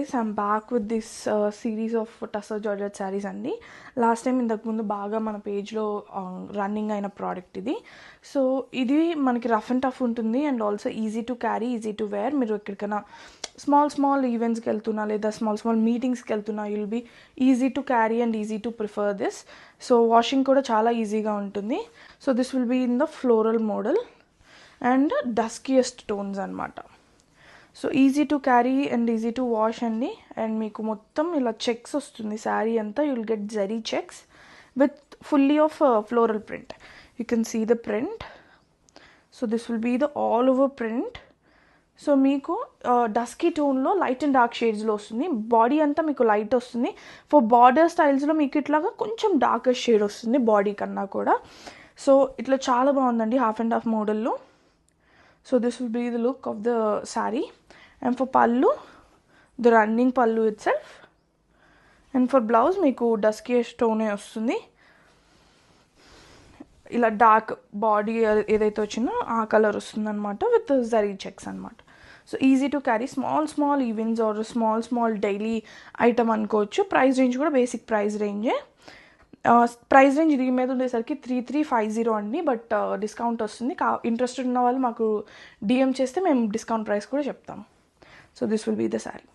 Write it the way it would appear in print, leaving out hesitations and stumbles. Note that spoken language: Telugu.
guys, I'm back with this series of Tussar Georgette sarees అండి. లాస్ట్ టైం ఇంతకుముందు బాగా మన పేజ్లో రన్నింగ్ అయిన ప్రోడక్ట్ ఇది. సో ఇది మనకి రఫ్ అండ్ టఫ్ ఉంటుంది and also easy to carry, easy to wear. మీరు ఎక్కడికైనా స్మాల్ ఈవెంట్స్కి వెళ్తున్నా లేదా స్మాల్ మీటింగ్స్కి వెళ్తున్నా you'll be easy to carry and easy to prefer this. So washing కూడా చాలా ఈజీగా ఉంటుంది. So this will be in the floral model and duskiest tones అనమాట. So easy to carry and easy to wash అండి. అండ్ మీకు మొత్తం ఇలా చెక్స్ వస్తుంది శారీ అంతా. You'll get zari checks with fully of floral print. You can see the print. So this will be the all over print. So మీకు డస్కీ టోన్లో లైట్ అండ్ డార్క్ షేడ్స్లో వస్తుంది. బాడీ అంతా మీకు లైట్ వస్తుంది. ఫర్ బార్డర్ స్టైల్స్లో మీకు ఇట్లాగా కొంచెం డార్కర్ షేడ్ వస్తుంది బాడీ కన్నా కూడా. సో ఇట్లా చాలా బాగుందండి హాఫ్ అండ్ హాఫ్ మోడల్లో. So this will be the look of the saree. And for pallu, the running pallu itself. And for blouse, meeku duskyish tone vastundi. Ila dark body edaithe vachino aa color vastundi anamata with zari checks anamata. So easy to carry, small events or small daily item anukochu. Price range kuda basic price range. Price range దీని మీద ఉండేసరికి 3350 అండి. బట్ డిస్కౌంట్ వస్తుంది. ఇంట్రెస్టెడ్ ఉన్న వాళ్ళు మాకు డిఎం చేస్తే మేము డిస్కౌంట్ ప్రైస్ కూడా చెప్తాము. So this will be the sari.